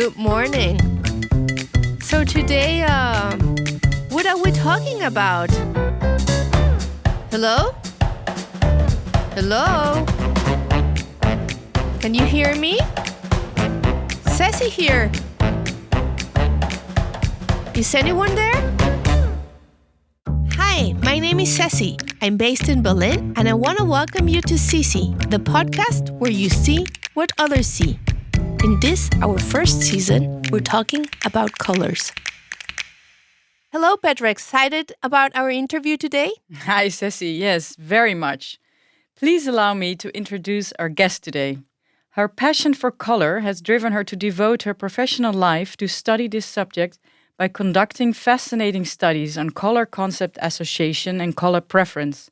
Good morning. So today, what are we talking about? Hello? Hello? Can you hear me? Ceci here. Is anyone there? Hi, my name is Ceci. I'm based in Berlin, and I want to welcome you to Ceci, the podcast where you see what others see. In this, our first season, we're talking about colors. Hello, Petra. Excited about our interview today? Hi, Ceci. Yes, very much. Please allow me to introduce our guest today. Her passion for color has driven her to devote her professional life to study this subject by conducting fascinating studies on color concept association and color preference.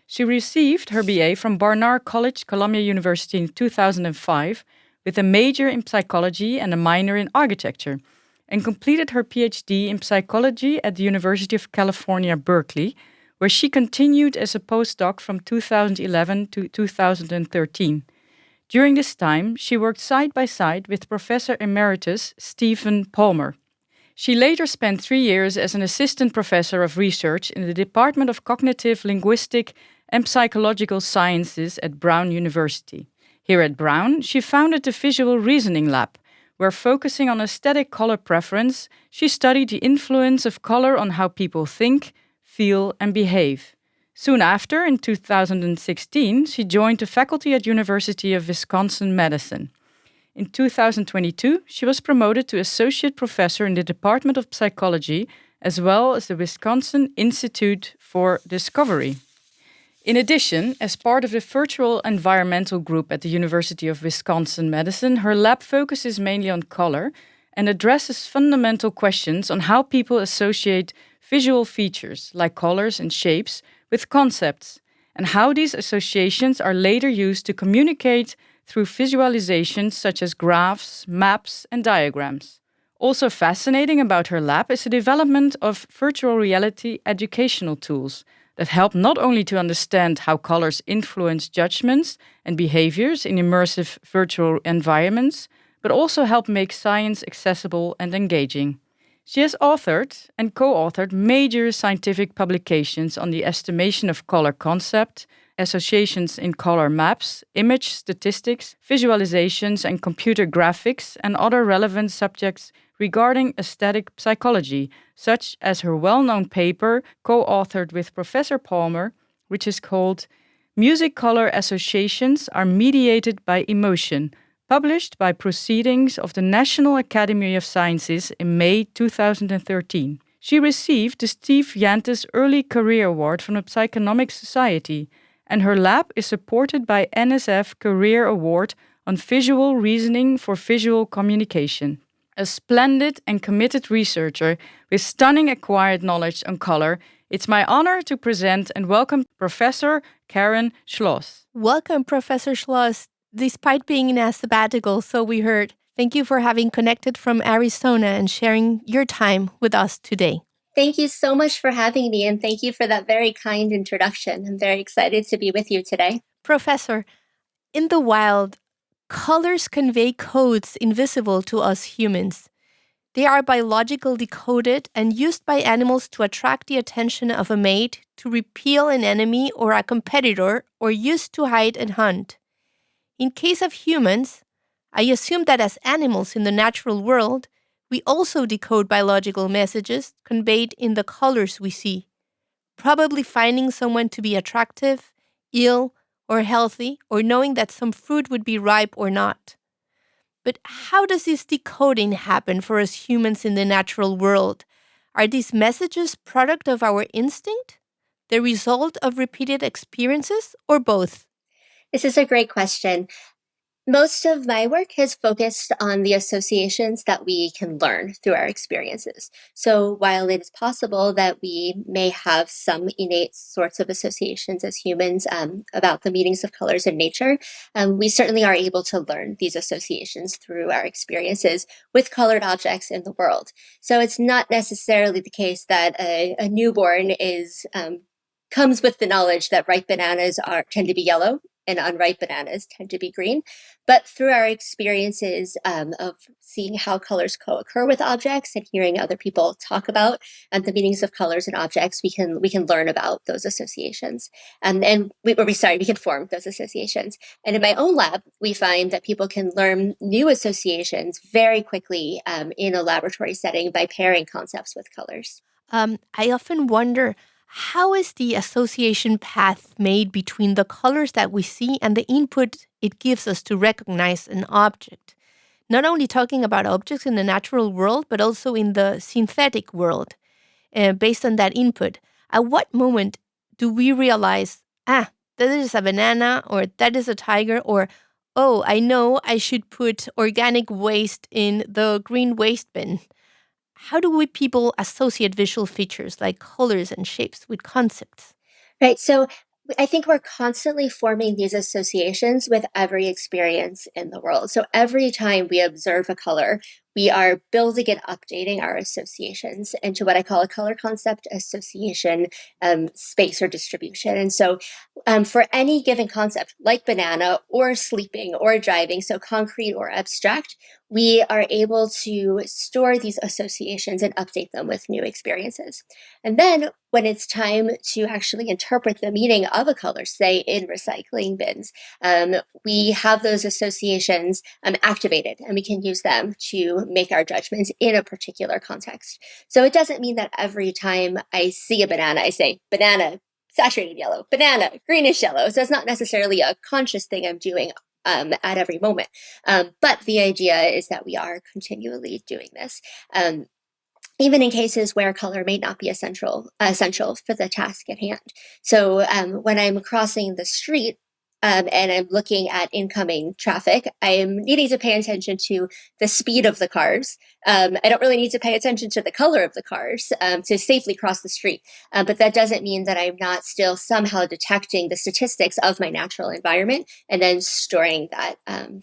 She received her BA from Barnard College, Columbia University in 2005 with a major in psychology and a minor in architecture, and completed her PhD in psychology at the University of California, Berkeley, where she continued as a postdoc from 2011 to 2013. During this time, she worked side by side with Professor Emeritus Stephen Palmer. She later spent 3 years as an assistant professor of research in the Department of Cognitive, Linguistic, and Psychological Sciences at Brown University. Here at Brown, she founded the Visual Reasoning Lab, where focusing on aesthetic color preference, she studied the influence of color on how people think, feel, and behave. Soon after, in 2016, she joined the faculty at University of Wisconsin-Madison. In 2022, she was promoted to associate professor in the Department of Psychology, as well as the Wisconsin Institute for Discovery. In addition, as part of the virtual environmental group at the University of Wisconsin-Madison, her lab focuses mainly on color and addresses fundamental questions on how people associate visual features like colors and shapes with concepts, and how these associations are later used to communicate through visualizations such as graphs, maps, and diagrams. Also fascinating about her lab is the development of virtual reality educational tools that help not only to understand how colors influence judgments and behaviors in immersive virtual environments, but also help make science accessible and engaging. She has authored and co-authored major scientific publications on the estimation of color concept, associations in color maps, image statistics, visualizations, and computer graphics, and other relevant subjects regarding aesthetic psychology, such as her well-known paper co-authored with Professor Palmer, which is called Music Color Associations Are Mediated by Emotion, published by Proceedings of the National Academy of Sciences in May 2013. She received the Steve Yantes Early Career Award from the Psychonomic Society, and her lab is supported by NSF Career Award on Visual Reasoning for Visual Communication. A splendid and committed researcher with stunning acquired knowledge on color, it's my honor to present and welcome Professor Karen Schloss. Welcome, Professor Schloss. Despite being in a sabbatical, so we heard, thank you for having connected from Arizona and sharing your time with us today. Thank you so much for having me, and thank you for that very kind introduction. I'm very excited to be with you today. Professor, in the wild, colors convey codes invisible to us humans. They are biologically decoded and used by animals to attract the attention of a mate, to repel an enemy or a competitor, or used to hide and hunt. In case of humans, I assume that as animals in the natural world, we also decode biological messages conveyed in the colors we see, probably finding someone to be attractive, ill, or healthy, or knowing that some fruit would be ripe or not. But how does this decoding happen for us humans in the natural world? Are these messages product of our instinct, the result of repeated experiences, or both? This is a great question. Most of my work has focused on the associations that we can learn through our experiences. So while it is possible that we may have some innate sorts of associations as humans about the meanings of colors in nature, we certainly are able to learn these associations through our experiences with colored objects in the world. So it's not necessarily the case that a newborn comes with the knowledge that ripe bananas tend to be yellow. and unripe bananas tend to be green. But through our experiences of seeing how colors co-occur with objects and hearing other people talk about the meanings of colors and objects, we can learn about those associations. We can form those associations. And in my own lab, we find that people can learn new associations very quickly in a laboratory setting by pairing concepts with colors. I often wonder, how is the association path made between the colors that we see and the input it gives us to recognize an object? Not only talking about objects in the natural world, but also in the synthetic world, based on that input. At what moment do we realize, that is a banana, or that is a tiger, or, oh, I know I should put organic waste in the green waste bin? How do we people associate visual features like colors and shapes with concepts? Right. So I think we're constantly forming these associations with every experience in the world. So every time we observe a color, we are building and updating our associations into what I call a color concept association space or distribution. And so for any given concept, like banana or sleeping or driving, so concrete or abstract, we are able to store these associations and update them with new experiences. And then when it's time to actually interpret the meaning of a color, say in recycling bins, we have those associations activated, and we can use them to make our judgments in a particular context. So it doesn't mean that every time I see a banana, I say, banana, saturated yellow, banana, greenish yellow. So it's not necessarily a conscious thing I'm doing at every moment. But the idea is that we are continually doing this. Even in cases where color may not be essential for the task at hand. So when I'm crossing the street and I'm looking at incoming traffic, I am needing to pay attention to the speed of the cars. I don't really need to pay attention to the color of the cars to safely cross the street. But that doesn't mean that I'm not still somehow detecting the statistics of my natural environment and then storing that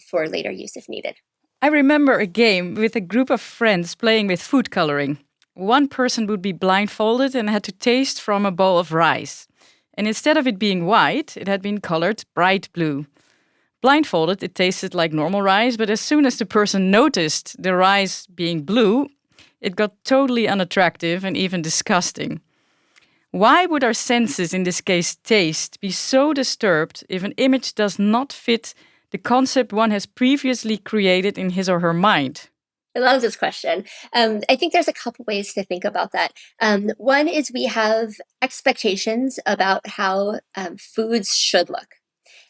for later use if needed. I remember a game with a group of friends playing with food coloring. One person would be blindfolded and had to taste from a bowl of rice. And instead of it being white, it had been colored bright blue. Blindfolded, it tasted like normal rice, but as soon as the person noticed the rice being blue, it got totally unattractive and even disgusting. Why would our senses, in this case taste, be so disturbed if an image does not fit the concept one has previously created in his or her mind? I love this question. I think there's a couple ways to think about that. One is we have expectations about how foods should look.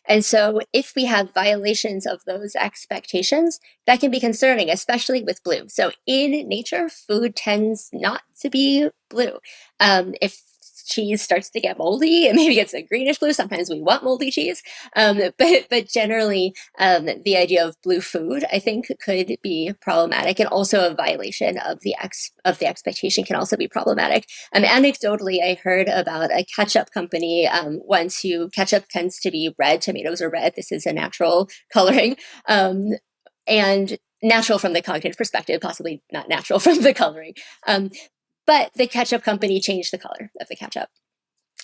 And so if we have violations of those expectations, that can be concerning, especially with blue. So in nature, food tends not to be blue. If cheese starts to get moldy and maybe it's a greenish blue, sometimes we want moldy cheese. But generally, the idea of blue food, I think, could be problematic, and also a violation of the expectation can also be problematic. Anecdotally, I heard about a ketchup company once who ketchup tends to be red. Tomatoes are red. This is a natural coloring. And natural from the cognitive perspective, possibly not natural from the coloring. But the ketchup company changed the color of the ketchup.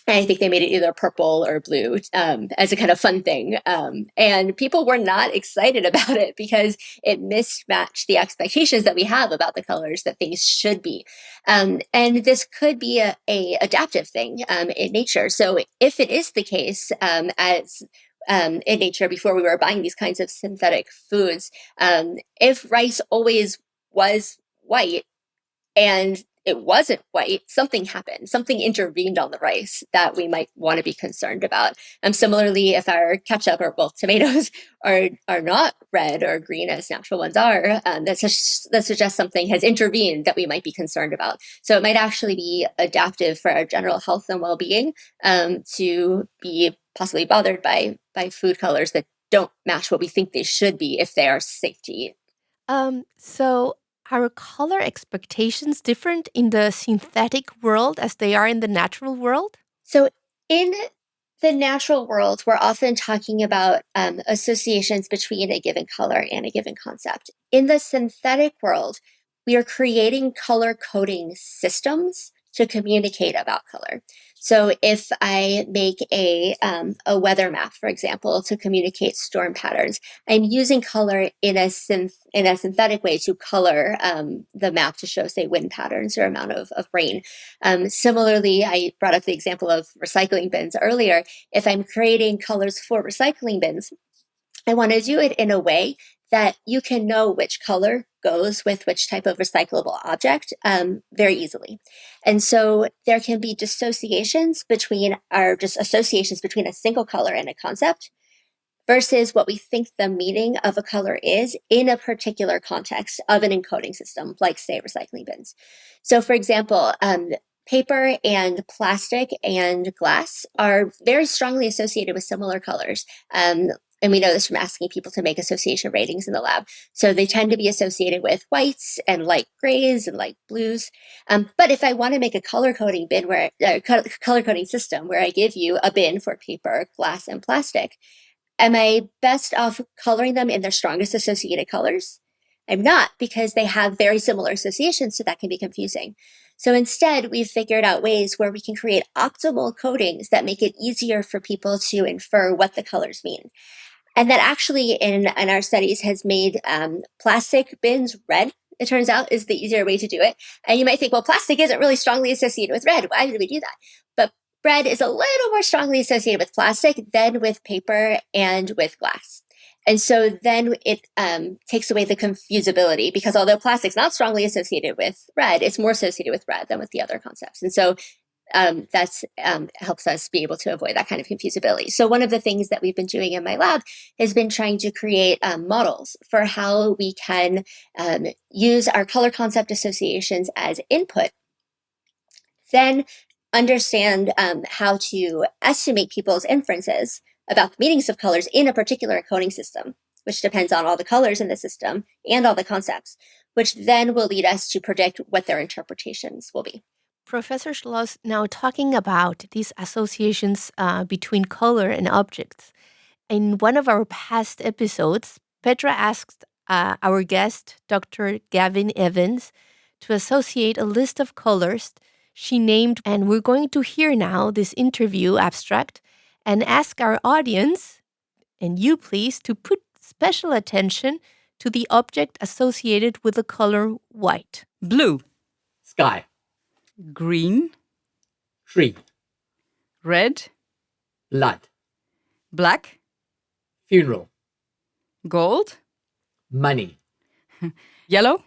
And I think they made it either purple or blue as a kind of fun thing. And people were not excited about it because it mismatched the expectations that we have about the colors that things should be. And this could be a adaptive thing in nature. So if it is the case, as in nature before we were buying these kinds of synthetic foods, if rice always was white and it wasn't white, something happened. Something intervened on the rice that we might want to be concerned about. Similarly, if our ketchup or tomatoes are not red or green as natural ones are, that suggests something has intervened that we might be concerned about. So it might actually be adaptive for our general health and well-being to be possibly bothered by food colors that don't match what we think they should be if they are safe to eat. So are color expectations different in the synthetic world as they are in the natural world? So in the natural world, we're often talking about associations between a given color and a given concept. In the synthetic world, we are creating color coding systems to communicate about color. So if I make a weather map, for example, to communicate storm patterns, I'm using color in a synthetic way to color the map to show, say, wind patterns or amount of rain. Similarly, I brought up the example of recycling bins earlier. If I'm creating colors for recycling bins, I want to do it in a way that you can know which color goes with which type of recyclable object very easily. And so there can be associations between a single color and a concept versus what we think the meaning of a color is in a particular context of an encoding system, like, say, recycling bins. So, for example, paper and plastic and glass are very strongly associated with similar colors. And we know this from asking people to make association ratings in the lab. So they tend to be associated with whites and light grays and light blues. But if I want to make a color coding color coding system where I give you a bin for paper, glass, and plastic, am I best off coloring them in their strongest associated colors? I'm not, because they have very similar associations, so that can be confusing. So instead, we've figured out ways where we can create optimal codings that make it easier for people to infer what the colors mean. And that actually in our studies has made plastic bins red, it turns out, is the easier way to do it. And you might think, well, plastic isn't really strongly associated with red. Why did we do that? But red is a little more strongly associated with plastic than with paper and with glass. And so then it takes away the confusability, because although plastic's not strongly associated with red, it's more associated with red than with the other concepts. And so that's helps us be able to avoid that kind of confusability. So one of the things that we've been doing in my lab has been trying to create models for how we can use our color concept associations as input, then understand how to estimate people's inferences about the meanings of colors in a particular encoding system, which depends on all the colors in the system and all the concepts, which then will lead us to predict what their interpretations will be. Professor Schloss, now talking about these associations between color and objects. In one of our past episodes, Petra asked our guest, Dr. Gavin Evans, to associate a list of colors she named, and we're going to hear now this interview abstract and ask our audience, and you please, to put special attention to the object associated with the color white. Blue. Sky. Green. Tree. Red. Blood. Black. Funeral. Gold. Money. Yellow.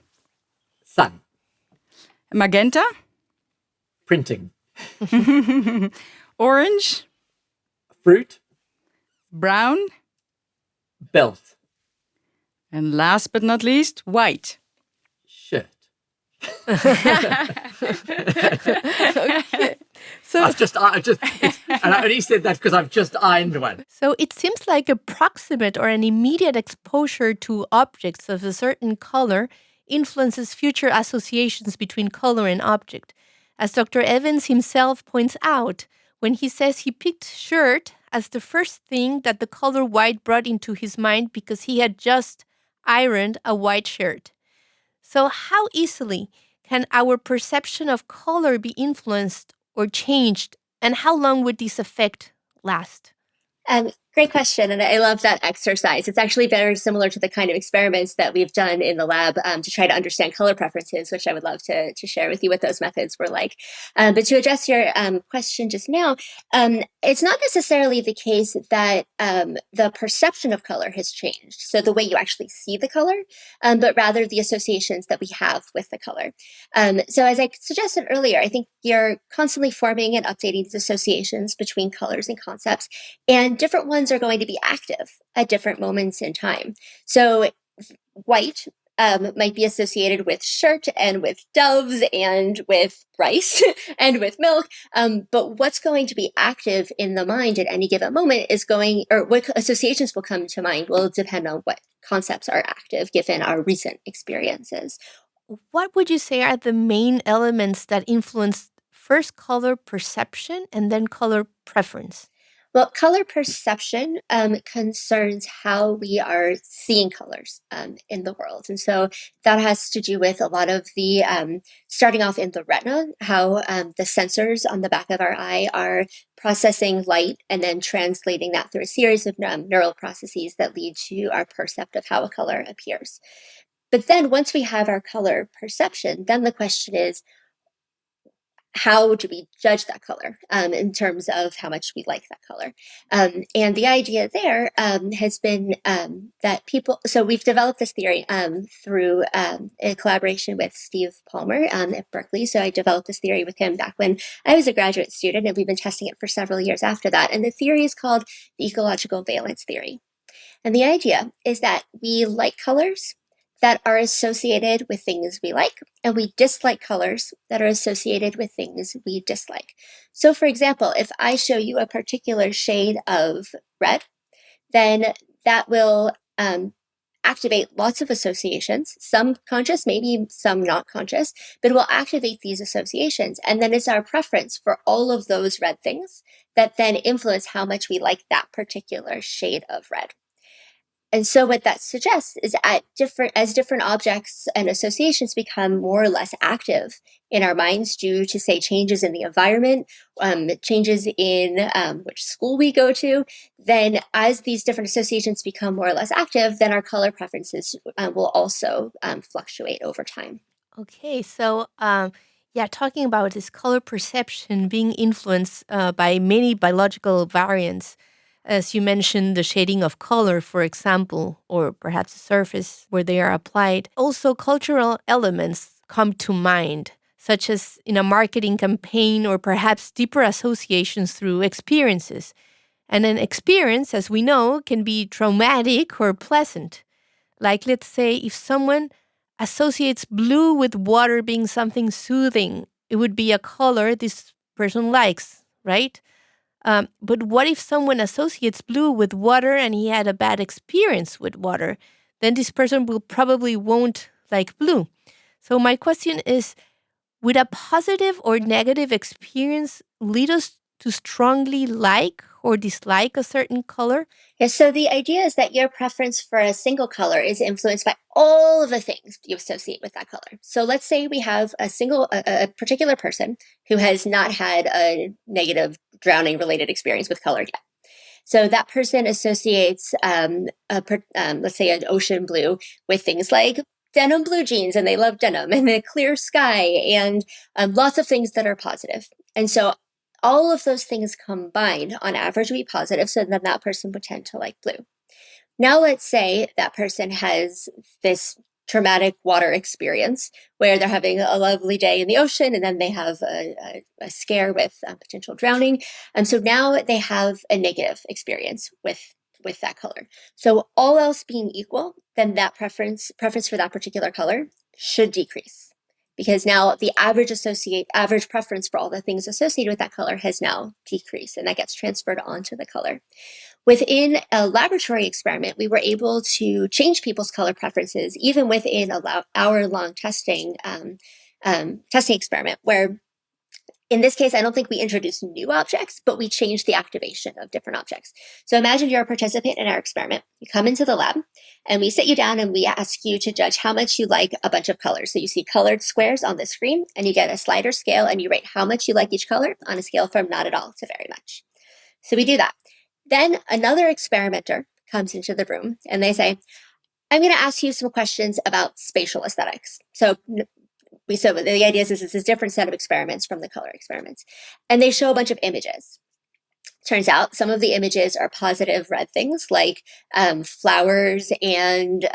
Sun. Magenta. Printing. Orange. Fruit. Brown. Belt. And last but not least, white. Shirt. Okay. So, and I only said that because I've just ironed one. So it seems like a proximate or an immediate exposure to objects of a certain color influences future associations between color and object. As Dr. Evans himself points out, when he says he picked shirt as the first thing that the color white brought into his mind because he had just ironed a white shirt. So how easily can our perception of color be influenced or changed, and how long would this effect last? Great question, and I love that exercise. It's actually very similar to the kind of experiments that we've done in the lab to try to understand color preferences, which I would love to share with you what those methods were like. But to address your question just now, it's not necessarily the case that the perception of color has changed, so the way you actually see the color, but rather the associations that we have with the color. So as I suggested earlier, I think you're constantly forming and updating these associations between colors and concepts, and different ones are going to be active at different moments in time. So white might be associated with shirt and with doves and with rice and with milk. But what's going to be active in the mind at any given moment or what associations will come to mind will depend on what concepts are active given our recent experiences. What would you say are the main elements that influence first color perception and then color preference? Well, color perception concerns how we are seeing colors in the world. And so that has to do with a lot of the, starting off in the retina, how the sensors on the back of our eye are processing light and then translating that through a series of neural processes that lead to our percept of how a color appears. But then once we have our color perception, then the question is, how do we judge that color in terms of how much we like that color? And the idea there has been that people, so we've developed this theory through a collaboration with Steve Palmer at Berkeley. So I developed this theory with him back when I was a graduate student, and we've been testing it for several years after that. And the theory is called the ecological valence theory. And the idea is that we like colors that are associated with things we like, and we dislike colors that are associated with things we dislike. So for example, if I show you a particular shade of red, then that will activate lots of associations, some conscious, maybe some not conscious, but it will activate these associations. And then it's our preference for all of those red things that then influence how much we like that particular shade of red. And so what that suggests is as different objects and associations become more or less active in our minds due to, say, changes in the environment, changes in which school we go to, then as these different associations become more or less active, then our color preferences will also fluctuate over time. Okay, so talking about this color perception being influenced by many biological variants. As you mentioned, the shading of color, for example, or perhaps the surface where they are applied. Also, cultural elements come to mind, such as in a marketing campaign or perhaps deeper associations through experiences. And an experience, as we know, can be traumatic or pleasant. Like, let's say, if someone associates blue with water being something soothing, it would be a color this person likes, right? But what if someone associates blue with water and he had a bad experience with water? Then this person will probably won't like blue. So my question is, would a positive or negative experience lead us to strongly like or dislike a certain color? Yeah, so the idea is that your preference for a single color is influenced by all of the things you associate with that color. So let's say we have a particular person who has not had a negative drowning related experience with color yet. So that person associates, let's say, an ocean blue with things like denim blue jeans, and they love denim, and a clear sky, and lots of things that are positive. And so all of those things combined on average would be positive, so then that person would tend to like blue. Now let's say that person has this traumatic water experience where they're having a lovely day in the ocean, and then they have a scare with potential drowning. And so now they have a negative experience with that color. So all else being equal, then that preference for that particular color should decrease, because now the average preference for all the things associated with that color has now decreased, and that gets transferred onto the color. Within a laboratory experiment, we were able to change people's color preferences even within an hour-long testing experiment, where in this case, I don't think we introduced new objects, but we changed the activation of different objects. So imagine you're a participant in our experiment. You come into the lab, and we sit you down, and we ask you to judge how much you like a bunch of colors. So you see colored squares on the screen, and you get a slider scale, and you rate how much you like each color on a scale from not at all to very much. So we do that. Then another experimenter comes into the room, and they say, I'm going to ask you some questions about spatial aesthetics. So the idea is this is a different set of experiments from the color experiments. And they show a bunch of images. Turns out some of the images are positive red things like flowers and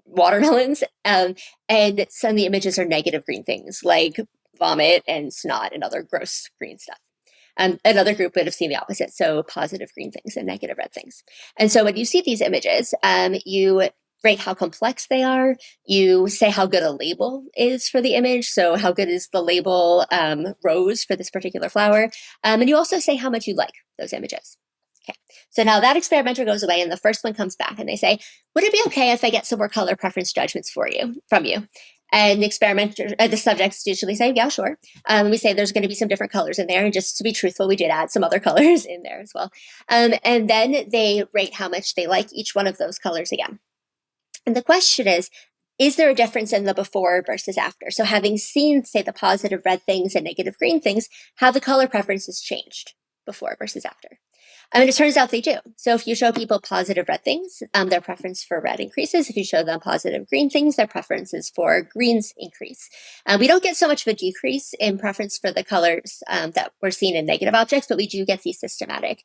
watermelons. And some of the images are negative green things like vomit and snot and other gross green stuff. Another group would have seen the opposite, so positive green things and negative red things. And so when you see these images, you rate how complex they are. You say how good a label is for the image. So how good is the label rose for this particular flower? And you also say how much you like those images. Okay, so now that experimenter goes away and the first one comes back and they say, would it be okay if I get some more color preference judgments from you? And the subjects usually say, yeah, sure. We say there's going to be some different colors in there. And just to be truthful, we did add some other colors in there as well. And then they rate how much they like each one of those colors again. And the question is there a difference in the before versus after? So having seen, say, the positive red things and negative green things, have the color preferences changed before versus after? And it turns out they do. So if you show people positive red things, their preference for red increases. If you show them positive green things, their preferences for greens increase. We don't get so much of a decrease in preference for the colors that we're seeing in negative objects, but we do get these systematic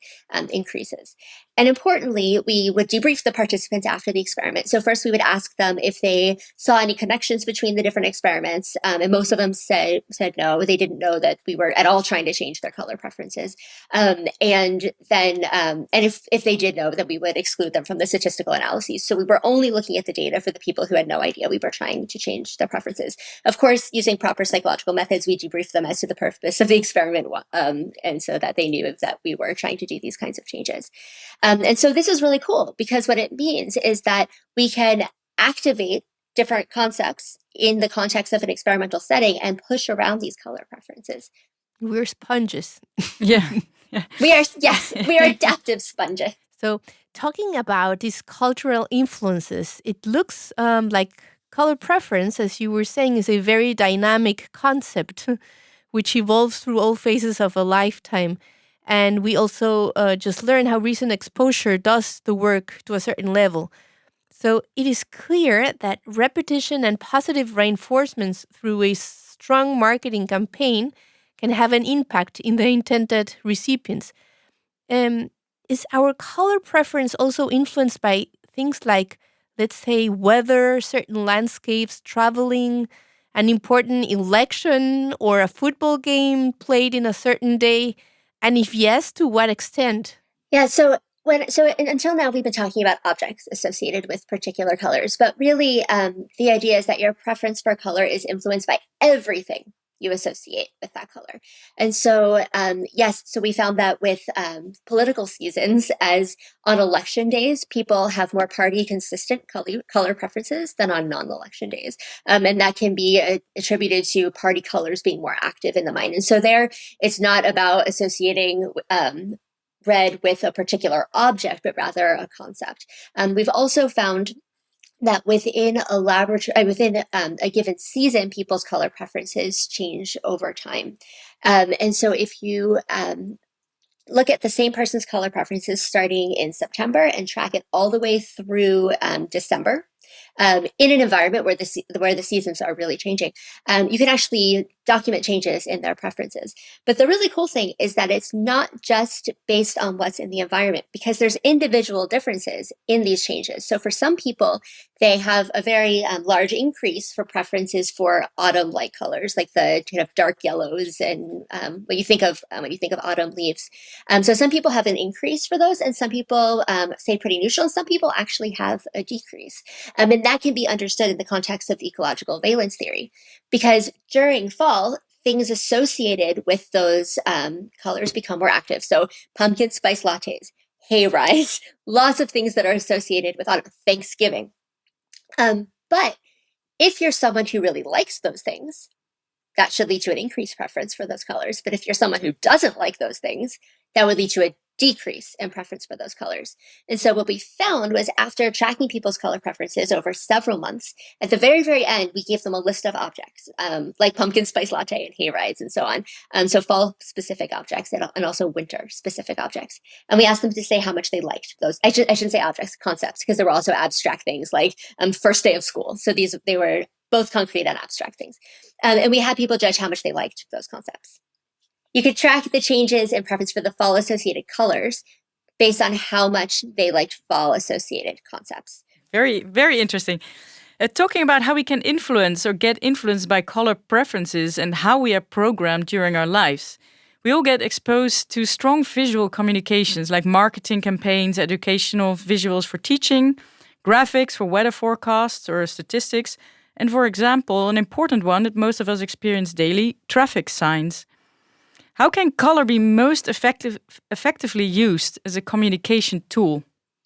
increases. And importantly, we would debrief the participants after the experiment. So first we would ask them if they saw any connections between the different experiments. And most of them said no, they didn't know that we were at all trying to change their color preferences. And if they did know, then we would exclude them from the statistical analyses. So we were only looking at the data for the people who had no idea we were trying to change their preferences. Of course, using proper psychological methods, we debriefed them as to the purpose of the experiment, and so that they knew that we were trying to do these kinds of changes. And so this is really cool because what it means is that we can activate different concepts in the context of an experimental setting and push around these color preferences. We're sponges. Yeah. We are adaptive sponges. So talking about these cultural influences, it looks like color preference, as you were saying, is a very dynamic concept which evolves through all phases of a lifetime. And we also just learned how recent exposure does the work to a certain level. So it is clear that repetition and positive reinforcements through a strong marketing campaign can have an impact in the intended recipients. Is our color preference also influenced by things like, let's say, weather, certain landscapes, traveling, an important election, or a football game played in a certain day? And if yes, to what extent? Yeah, until now, we've been talking about objects associated with particular colors, but really the idea is that your preference for color is influenced by everything you associate with that color. And so, so we found that with political seasons, as on election days, people have more party consistent color preferences than on non-election days. And that can be attributed to party colors being more active in the mind. And so there, it's not about associating red with a particular object, but rather a concept. We've also found that within a given season, people's color preferences change over time. And so if you look at the same person's color preferences starting in September and track it all the way through December, in an environment where the seasons are really changing, you can actually document changes in their preferences. But the really cool thing is that it's not just based on what's in the environment, because there's individual differences in these changes. So for some people, they have a very large increase for preferences for autumn-like colors, like the kind of dark yellows and when you think of autumn leaves. So some people have an increase for those, and some people stay pretty neutral, and some people actually have a decrease. And that can be understood in the context of ecological valence theory, because during fall, things associated with those colors become more active. So pumpkin spice lattes, hayride, lots of things that are associated with autumn, Thanksgiving. But if you're someone who really likes those things, that should lead to an increased preference for those colors. But if you're someone who doesn't like those things, that would lead to a decrease in preference for those colors. And so what we found was, after tracking people's color preferences over several months, at the very, very end, we gave them a list of objects, like pumpkin spice latte and hayrides and so on. So fall-specific objects and also winter-specific objects. And we asked them to say how much they liked those. I shouldn't say objects, concepts, because there were also abstract things like first day of school. So they were both concrete and abstract things. And we had people judge how much they liked those concepts. You could track the changes in preference for the fall-associated colors based on how much they liked fall-associated concepts. Very, very interesting. Talking about how we can influence or get influenced by color preferences and how we are programmed during our lives. We all get exposed to strong visual communications like marketing campaigns, educational visuals for teaching, graphics for weather forecasts or statistics, and for example, an important one that most of us experience daily, traffic signs. How can color be most effectively used as a communication tool?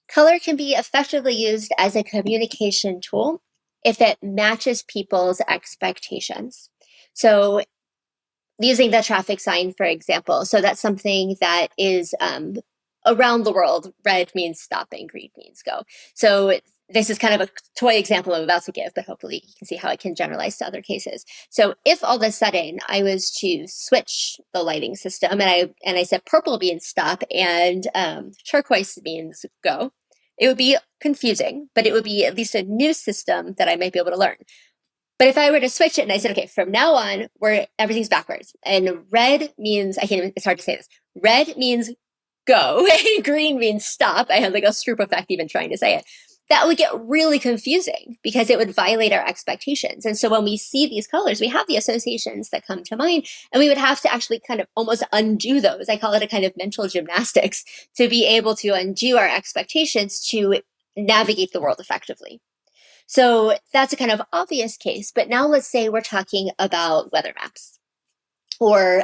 Color can be effectively used as a communication tool if it matches people's expectations. So using the traffic sign, for example, so that's something that is around the world. Red means stop and green means go. So this is kind of a toy example I'm about to give, but hopefully you can see how it can generalize to other cases. So if all of a sudden I was to switch the lighting system and I said purple means stop and turquoise means go, it would be confusing, but it would be at least a new system that I might be able to learn. But if I were to switch it and I said, okay, from now on, everything's backwards. And red means, it's hard to say this. Red means go, and green means stop. I had like a stroop effect even trying to say it. That would get really confusing because it would violate our expectations. And so when we see these colors, we have the associations that come to mind, and we would have to actually kind of almost undo those. I call it a kind of mental gymnastics to be able to undo our expectations to navigate the world effectively. So that's a kind of obvious case. But now let's say we're talking about weather maps or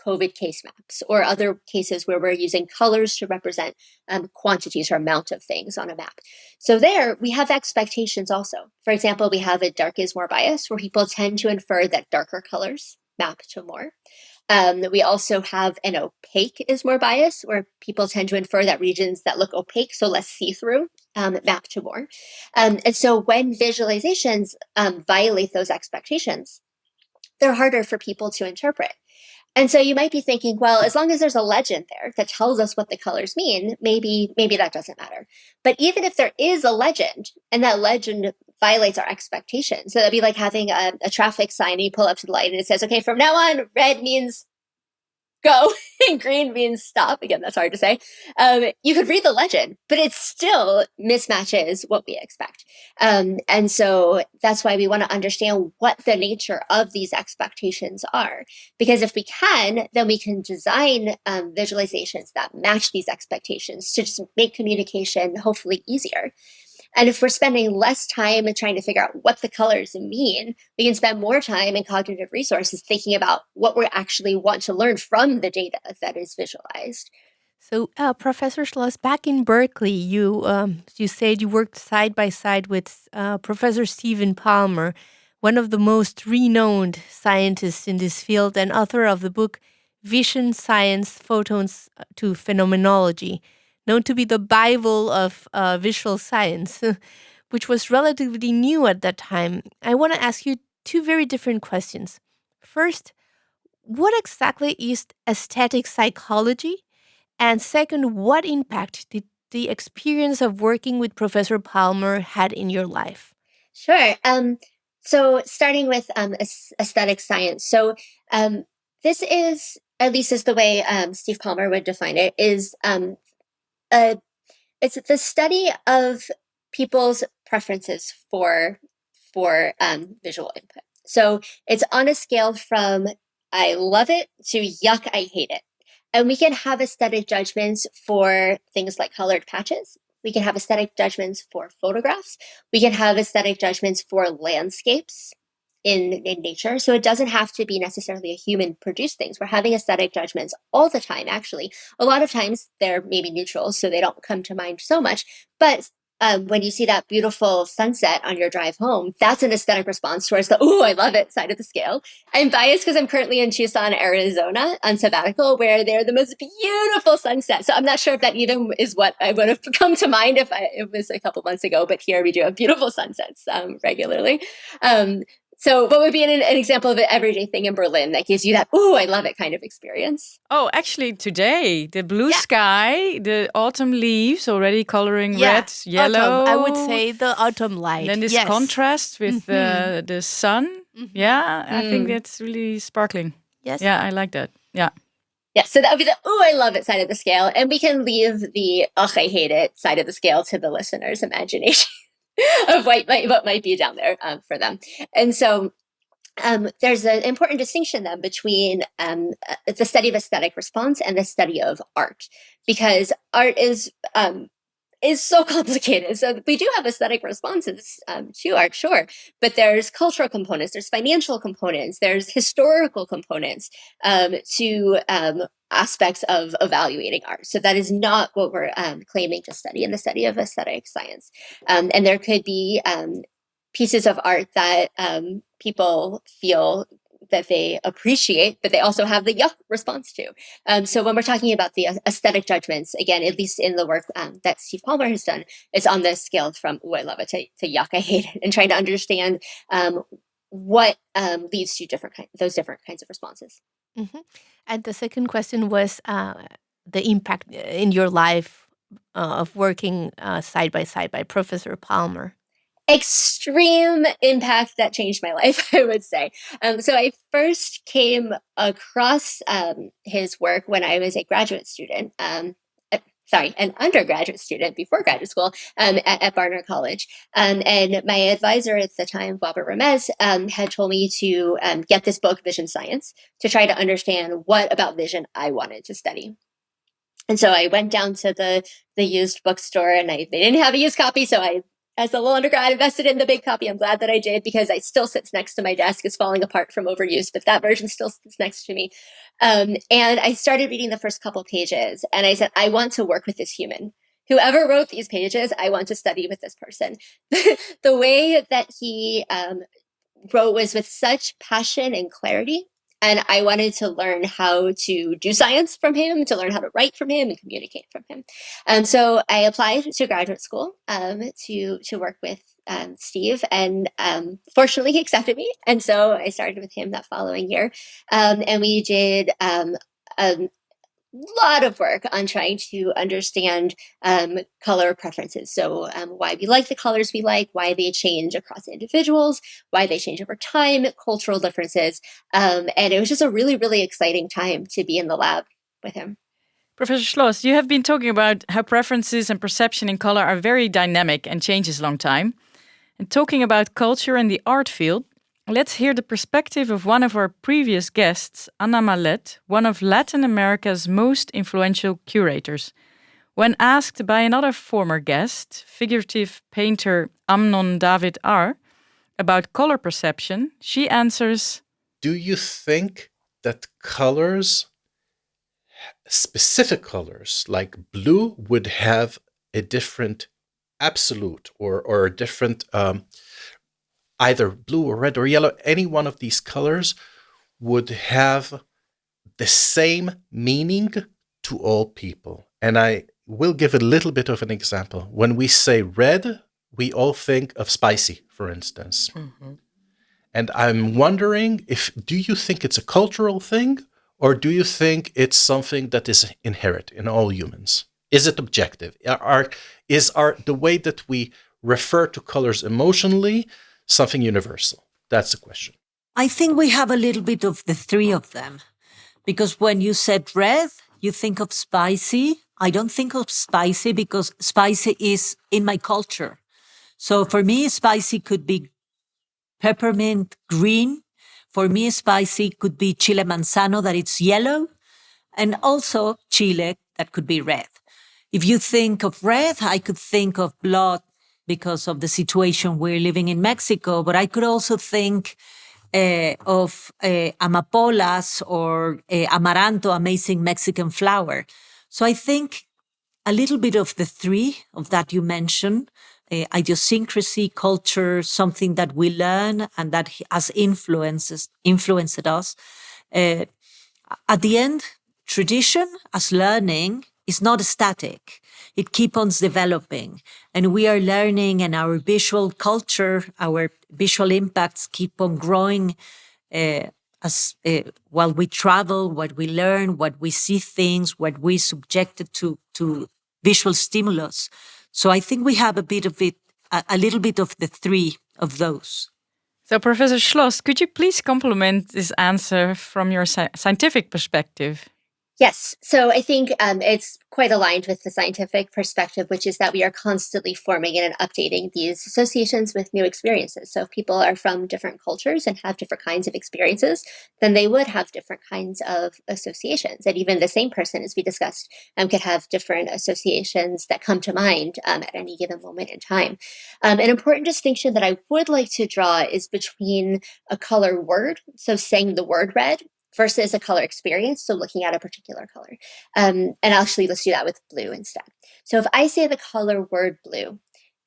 COVID case maps or other cases where we're using colors to represent quantities or amount of things on a map. So there we have expectations also. For example, we have a dark is more bias where people tend to infer that darker colors map to more. We also have an opaque is more bias where people tend to infer that regions that look opaque, so less see-through, map to more. And so when visualizations violate those expectations, they're harder for people to interpret. And so you might be thinking, well, as long as there's a legend there that tells us what the colors mean, maybe that doesn't matter. But even if there is a legend and that legend violates our expectations, so that'd be like having a traffic sign and you pull up to the light and it says, okay, from now on, red means go and green means stop. Again, that's hard to say. You could read the legend, but it still mismatches what we expect. And so that's why we want to understand what the nature of these expectations are. Because if we can, then we can design visualizations that match these expectations to just make communication hopefully easier. And if we're spending less time trying to figure out what the colors mean, we can spend more time and cognitive resources thinking about what we actually want to learn from the data that is visualized. So, Professor Schloss, back in Berkeley, you said you worked side by side with Professor Stephen Palmer, one of the most renowned scientists in this field and author of the book Vision, Science, Photons to Phenomenology, known to be the Bible of visual science, which was relatively new at that time. I want to ask you two very different questions. First, what exactly is aesthetic psychology? And second, what impact did the experience of working with Professor Palmer had in your life? Sure. So starting with aesthetic science. So this is, at least is the way Steve Palmer would define it, is it's the study of people's preferences for visual input. So it's on a scale from I love it to yuck, I hate it. And we can have aesthetic judgments for things like colored patches. We can have aesthetic judgments for photographs. We can have aesthetic judgments for landscapes in nature. So it doesn't have to be necessarily a human-produced things. We're having aesthetic judgments all the time, actually. A lot of times they're maybe neutral, so they don't come to mind so much. But when you see that beautiful sunset on your drive home, that's an aesthetic response towards the, ooh, I love it side of the scale. I'm biased because I'm currently in Tucson, Arizona on sabbatical, where they're the most beautiful sunset. So I'm not sure if that even is what I would have come to mind if it was a couple months ago, but here we do have beautiful sunsets regularly. So what would be an example of an everyday thing in Berlin that gives you that, ooh, I love it kind of experience? Oh, actually today, the blue sky, the autumn leaves already coloring red, yellow. Autumn. I would say the autumn light. And then this contrast with the sun. Yeah, I think that's really sparkling. Yes. Yeah, I like that. Yeah. Yeah, so that would be the, ooh, I love it side of the scale. And we can leave the, ugh, I hate it side of the scale to the listener's imagination. Of what might be down there for them. And so there's an important distinction then between the study of aesthetic response and the study of art, because art is is so complicated. So we do have aesthetic responses to art, sure, but there's cultural components, there's financial components, there's historical components to aspects of evaluating art. So that is not what we're claiming to study in the study of aesthetic science. And there could be pieces of art that people feel that they appreciate, but they also have the yuck response to. So when we're talking about the aesthetic judgments, again, at least in the work that Steve Palmer has done, it's on this scale from, I love it, to yuck, I hate it, and trying to understand what leads to those different kinds of responses. Mm-hmm. And the second question was the impact in your life of working side by side by Professor Palmer. Extreme impact that changed my life, I would say. So I first came across his work when I was a graduate student. An undergraduate student before graduate school at Barnard College. And my advisor at the time, Robert Ramez, had told me to get this book, Vision Science, to try to understand what about vision I wanted to study. And so I went down to the used bookstore, and they didn't have a used copy, so I, as a little undergrad, invested in the big copy. I'm glad that I did, because it still sits next to my desk. It's falling apart from overuse, but that version still sits next to me. And I started reading the first couple pages, and I said, I want to work with this human. Whoever wrote these pages, I want to study with this person. The way that he wrote was with such passion and clarity. And I wanted to learn how to do science from him, to learn how to write from him and communicate from him. So I applied to graduate school to work with Steve, and fortunately he accepted me. And so I started with him that following year. And we did a lot of work on trying to understand color preferences. So why we like the colors we like, why they change across individuals, why they change over time, cultural differences. And it was just a really, really exciting time to be in the lab with him. Professor Schloss, you have been talking about how preferences and perception in color are very dynamic and changes long time. And talking about culture and the art field, let's hear the perspective of one of our previous guests, Anna Mallet, one of Latin America's most influential curators. When asked by another former guest, figurative painter Amnon David R., about color perception, she answers, do you think that colors, specific colors like blue, would have a different absolute or a different either blue or red or yellow, any one of these colors would have the same meaning to all people? And I will give a little bit of an example. When we say red, we all think of spicy, for instance. Mm-hmm. And I'm wondering, do you think it's a cultural thing, or do you think it's something that is inherent in all humans? Is it objective? Is the way that we refer to colors emotionally something universal? That's the question. I think we have a little bit of the three of them. Because when you said red, you think of spicy. I don't think of spicy because spicy is in my culture. So for me, spicy could be peppermint green. For me, spicy could be chile manzano, that it's yellow. And also chile, that could be red. If you think of red, I could think of blood, because of the situation we're living in Mexico, but I could also think of amapolas or amaranto, amazing Mexican flower. So I think a little bit of the three of that you mentioned, idiosyncrasy, culture, something that we learn and that has influenced us. At the end, tradition as learning is not static. It keeps on developing. And we are learning, and our visual culture, our visual impacts keep on growing while we travel, what we learn, what we see things, what we subjected to visual stimulus. So I think we have a bit of it, a little bit of the three of those. So Professor Schloss, could you please complement this answer from your scientific perspective? Yes. So I think it's quite aligned with the scientific perspective, which is that we are constantly forming and updating these associations with new experiences. So if people are from different cultures and have different kinds of experiences, then they would have different kinds of associations. And even the same person, as we discussed, could have different associations that come to mind at any given moment in time. An important distinction that I would like to draw is between a color word, so saying the word red, versus a color experience, so looking at a particular color. And actually, let's do that with blue instead. So if I say the color word blue,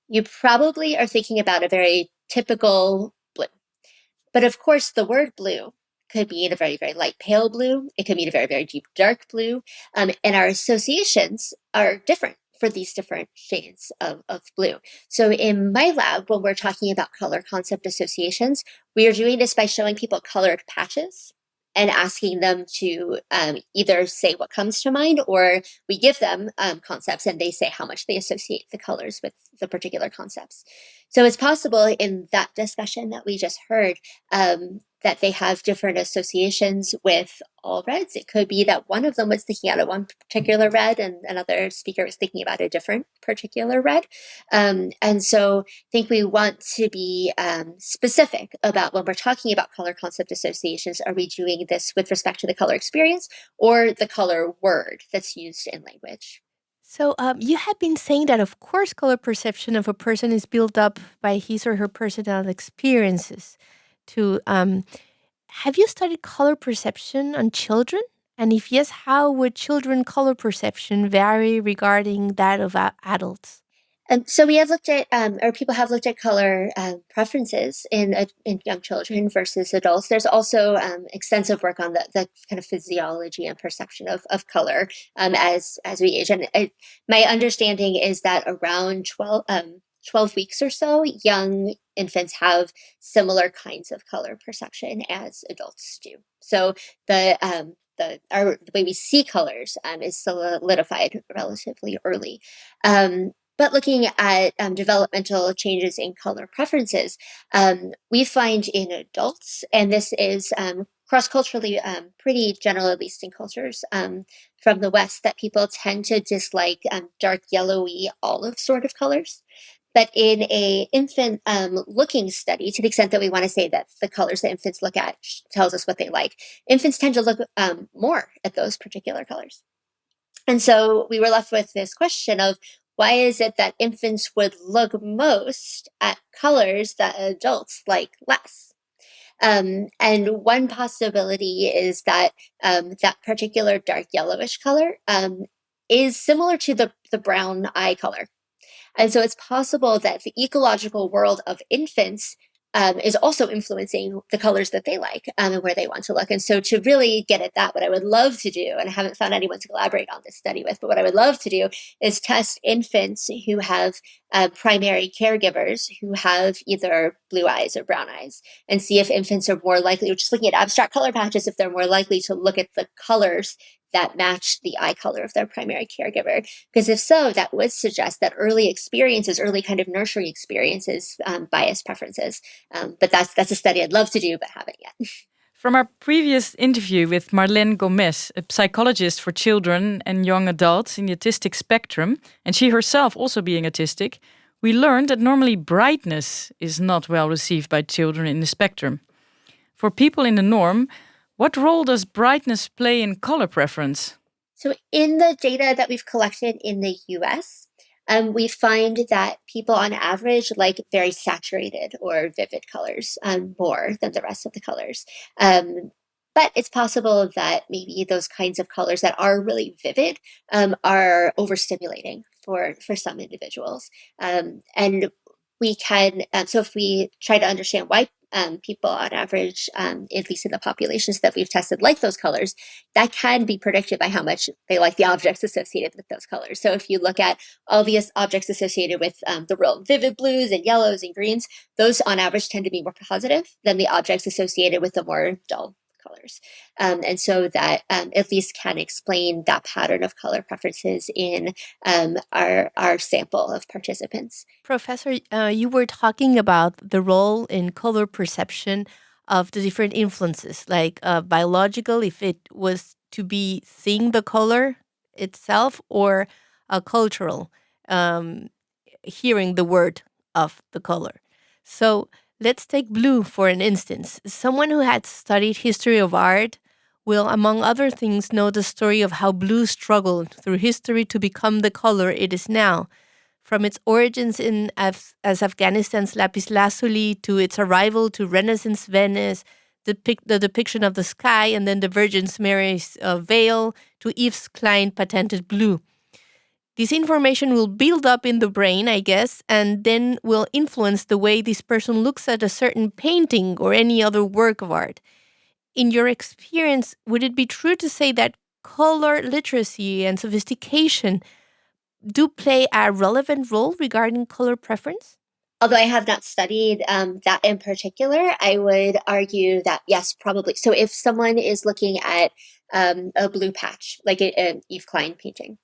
you probably are thinking about a very typical blue. But of course, the word blue could mean a very, very light pale blue. It could mean a very, very deep dark blue. And our associations are different for these different shades of blue. So in my lab, when we're talking about color concept associations, we are doing this by showing people colored patches and asking them to either say what comes to mind, or we give them concepts and they say how much they associate the colors with the particular concepts. So it's possible in that discussion that we just heard that they have different associations with all reds. It could be that one of them was thinking out of one particular red and another speaker was thinking about a different particular red. And so I think we want to be specific about when we're talking about color concept associations. Are we doing this with respect to the color experience or the color word that's used in language? So you have been saying that, of course, color perception of a person is built up by his or her personal experiences. To Have you studied color perception on children? And if yes, how would children color perception vary regarding that of adults? So we have looked at, or people have looked at color preferences in young children versus adults. There's also extensive work on the kind of physiology and perception of color as we age. And my understanding is that around 12 weeks or so, young infants have similar kinds of color perception as adults do. So the way we see colors is solidified relatively early. But looking at developmental changes in color preferences, we find in adults, and this is cross-culturally pretty general, at least in cultures from the West, that people tend to dislike dark yellowy olive sort of colors. But in a infant looking study, to the extent that we want to say that the colors that infants look at tells us what they like, infants tend to look more at those particular colors. And so we were left with this question of, why is it that infants would look most at colors that adults like less? And one possibility is that that particular dark yellowish color is similar to the brown eye color. And so it's possible that the ecological world of infants is also influencing the colors that they like and where they want to look. And so to really get at that, what I would love to do, and I haven't found anyone to collaborate on this study with, but what I would love to do is test infants who have primary caregivers who have either blue eyes or brown eyes, and see if infants are more likely, just looking at abstract color patches, if they're more likely to look at the colors that match the eye color of their primary caregiver. Because if so, that would suggest that early experiences, early kind of nurturing experiences, bias preferences. But that's a study I'd love to do, but haven't yet. From our previous interview with Marlene Gomez, a psychologist for children and young adults in the autistic spectrum, and she herself also being autistic, we learned that normally brightness is not well received by children in the spectrum. For people in the norm, what role does brightness play in color preference? So in the data that we've collected in the US, we find that people on average like very saturated or vivid colors more than the rest of the colors. But it's possible that maybe those kinds of colors that are really vivid are overstimulating for some individuals. And we can, so if we try to understand why people on average, at least in the populations that we've tested, like those colors, that can be predicted by how much they like the objects associated with those colors. So if you look at all these objects associated with the real vivid blues and yellows and greens, those on average tend to be more positive than the objects associated with the more dull colors. And so that at least can explain that pattern of color preferences in our sample of participants. Professor, you were talking about the role in color perception of the different influences, like biological, if it was to be seeing the color itself, or cultural, hearing the word of the color. So let's take blue for an instance. Someone who had studied history of art will, among other things, know the story of how blue struggled through history to become the color it is now. From its origins as Afghanistan's lapis lazuli to its arrival to Renaissance Venice, the depiction of the sky, and then the Virgin Mary's veil to Yves Klein patented blue. This information will build up in the brain, I guess, and then will influence the way this person looks at a certain painting or any other work of art. In your experience, would it be true to say that color literacy and sophistication do play a relevant role regarding color preference? Although I have not studied that in particular, I would argue that yes, probably. So if someone is looking at a blue patch, like an Yves Klein painting,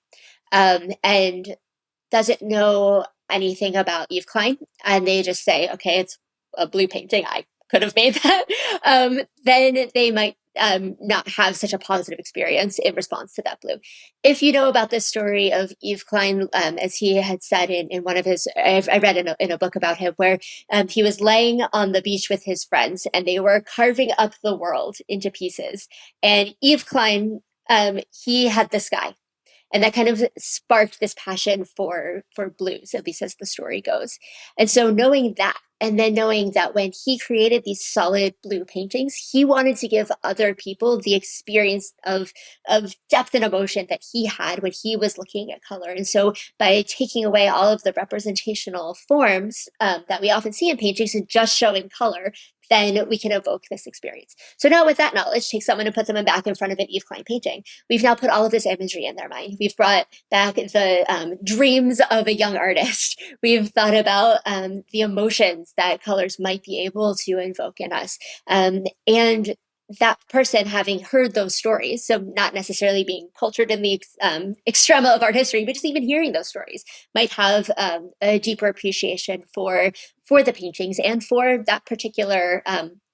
and doesn't know anything about Yves Klein, and they just say, okay, it's a blue painting, I could have made that, then they might not have such a positive experience in response to that blue. If you know about the story of Yves Klein, as he had said in one of his, I read in a book about him, where he was laying on the beach with his friends and they were carving up the world into pieces. And Yves Klein, he had the sky. And that kind of sparked this passion for blues, at least as the story goes. And so knowing that, and then knowing that when he created these solid blue paintings, he wanted to give other people the experience of depth and emotion that he had when he was looking at color. And so by taking away all of the representational forms that we often see in paintings and just showing color, then we can evoke this experience. So now with that knowledge, take someone and put them back in front of an Yves Klein painting. We've now put all of this imagery in their mind. We've brought back the dreams of a young artist. We've thought about the emotions that colors might be able to invoke in us. And that person, having heard those stories, so not necessarily being cultured in the extrema of art history, but just even hearing those stories, might have a deeper appreciation for the paintings and for that particular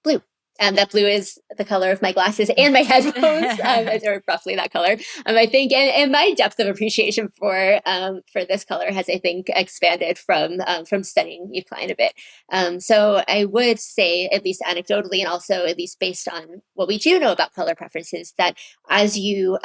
blue. That blue is the color of my glasses and my headphones, or roughly that color. I think, and my depth of appreciation for this color has, I think, expanded from studying Yves Klein a bit. So I would say, at least anecdotally, and also at least based on what we do know about color preferences, that as you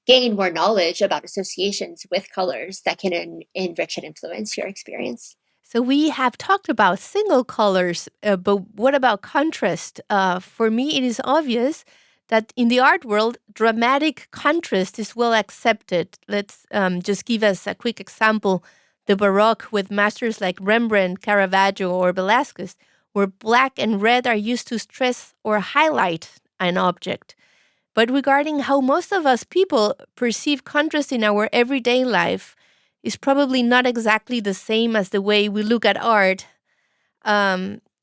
gain more knowledge about associations with colors, that can enrich and influence your experience. So we have talked about single colors, but what about contrast? For me, it is obvious that in the art world, dramatic contrast is well accepted. Let's just give us a quick example. The Baroque with masters like Rembrandt, Caravaggio, or Velázquez, where black and red are used to stress or highlight an object. But regarding how most of us people perceive contrast in our everyday life, is probably not exactly the same as the way we look at art.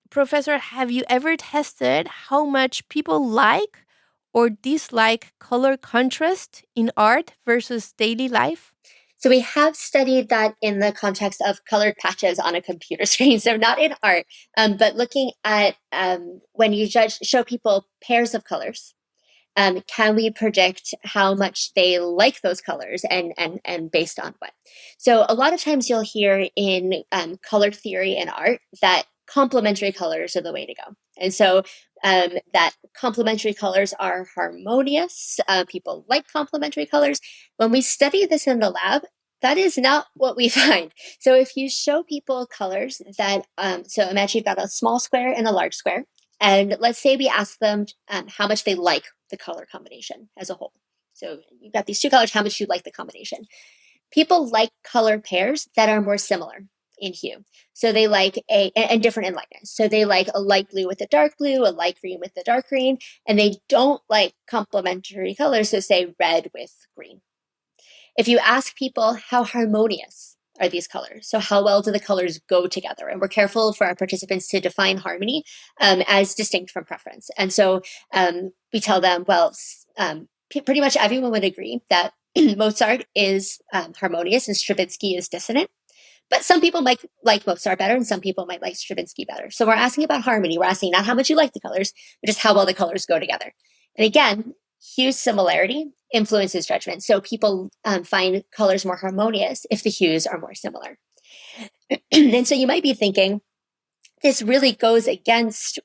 Professor, have you ever tested how much people like or dislike color contrast in art versus daily life? So we have studied that in the context of colored patches on a computer screen, so not in art, but looking at when you show people pairs of colors. Can we predict how much they like those colors and based on what? So a lot of times you'll hear in color theory and art that complementary colors are the way to go. And so that complementary colors are harmonious. People like complementary colors. When we study this in the lab, that is not what we find. So if you show people colors that, so imagine you've got a small square and a large square. And let's say we ask them how much they like the color combination as a whole. So you've got these two colors, how much you like the combination. People like color pairs that are more similar in hue. So they like and different in lightness. So they like a light blue with a dark blue, a light green with a dark green, and they don't like complementary colors, so say red with green. If you ask people how harmonious are these colors, so how well do the colors go together? And we're careful for our participants to define harmony as distinct from preference. And so we tell them, well, pretty much everyone would agree that Mozart is harmonious and Stravinsky is dissonant. But some people might like Mozart better and some people might like Stravinsky better. So we're asking about harmony. We're asking not how much you like the colors, but just how well the colors go together. And again, hue similarity influences judgment. So people find colors more harmonious if the hues are more similar. And so you might be thinking, this really goes against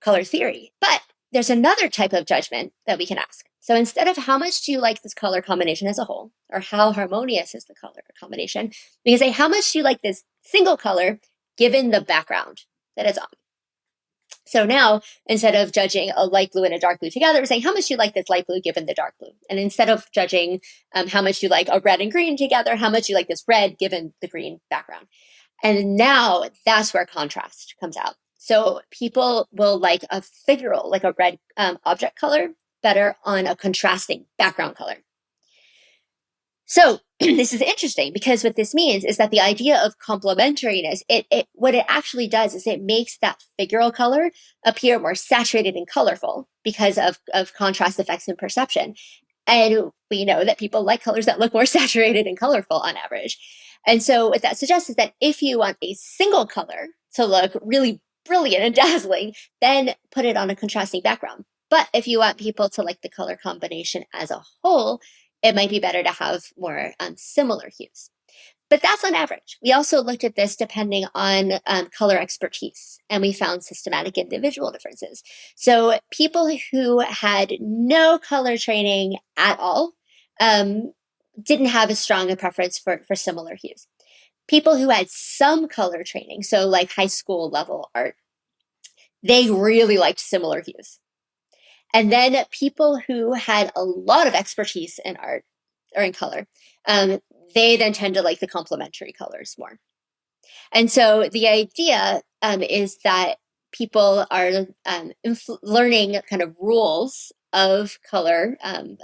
color theory. But there's another type of judgment that we can ask. So instead of how much do you like this color combination as a whole, or how harmonious is the color combination, we can say, how much do you like this single color given the background that it's on? So now, instead of judging a light blue and a dark blue together, we're saying, how much do you like this light blue given the dark blue? And instead of judging how much you like a red and green together, how much you like this red given the green background? And now that's where contrast comes out. So people will like a figural, like a red object color, better on a contrasting background color. So this is interesting because what this means is that the idea of complementariness, what it actually does is it makes that figural color appear more saturated and colorful because of contrast effects in perception. And we know that people like colors that look more saturated and colorful on average. And so what that suggests is that if you want a single color to look really brilliant and dazzling, then put it on a contrasting background. But if you want people to like the color combination as a whole, it might be better to have more similar hues. But that's on average. We also looked at this depending on color expertise, and we found systematic individual differences. So people who had no color training at all didn't have as strong a preference for similar hues. People who had some color training, so like high school level art, they really liked similar hues. And then people who had a lot of expertise in art or in color, they then tend to like the complementary colors more. And so the idea is that people are learning kind of rules of color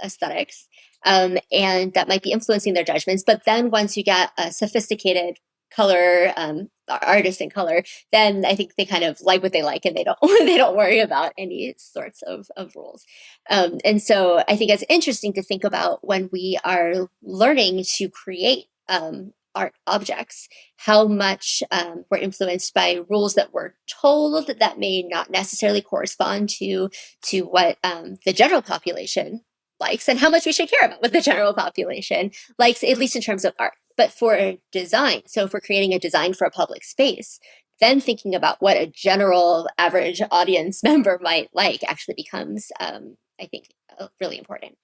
aesthetics, and that might be influencing their judgments. But then once you get a sophisticated color artist in color, then I think they kind of like what they like, and they don't worry about any sorts of rules. And so I think it's interesting to think about when we are learning to create art objects, how much we're influenced by rules that we're told that may not necessarily correspond to what the general population likes, and how much we should care about what the general population likes, at least in terms of art. But for design, so if we're creating a design for a public space, then thinking about what a general average audience member might like actually becomes, I think, really important.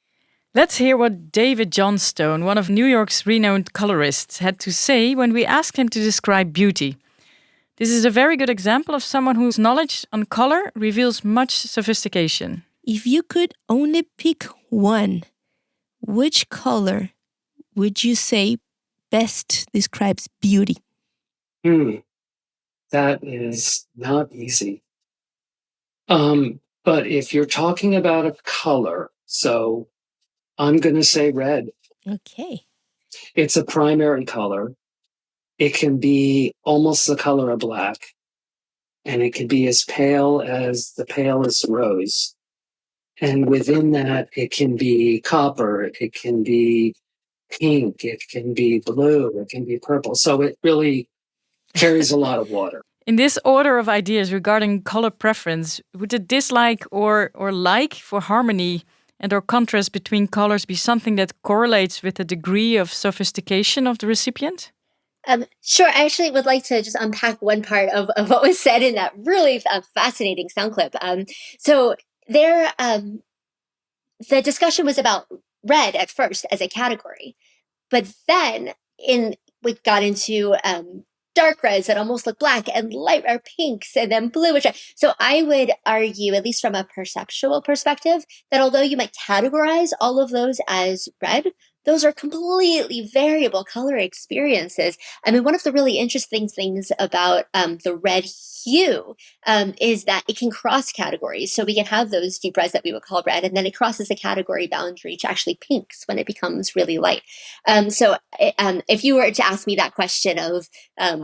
Let's hear what David Johnstone, one of New York's renowned colorists, had to say when we asked him to describe beauty. This is a very good example of someone whose knowledge on color reveals much sophistication. If you could only pick one, which color would you say best describes beauty? That is not easy. But if you're talking about a color, so I'm going to say red. Okay. It's a primary color. It can be almost the color of black, and it can be as pale as the palest rose. And within that, it can be copper, it can be pink, it can be blue, it can be purple. So it really carries a lot of water. In this order of ideas regarding color preference, would the dislike or like for harmony and or contrast between colors be something that correlates with the degree of sophistication of the recipient? Sure. I actually would like to just unpack one part of what was said in that really fascinating sound clip. So there, the discussion was about red at first as a category, but then we got into dark reds that almost look black, and light or pinks, and then blue. So I would argue, at least from a perceptual perspective, that although you might categorize all of those as red, those are completely variable color experiences. I mean, one of the really interesting things about the red hue is that it can cross categories. So we can have those deep reds that we would call red, and then it crosses the category boundary to actually pinks when it becomes really light. So if you were to ask me that question of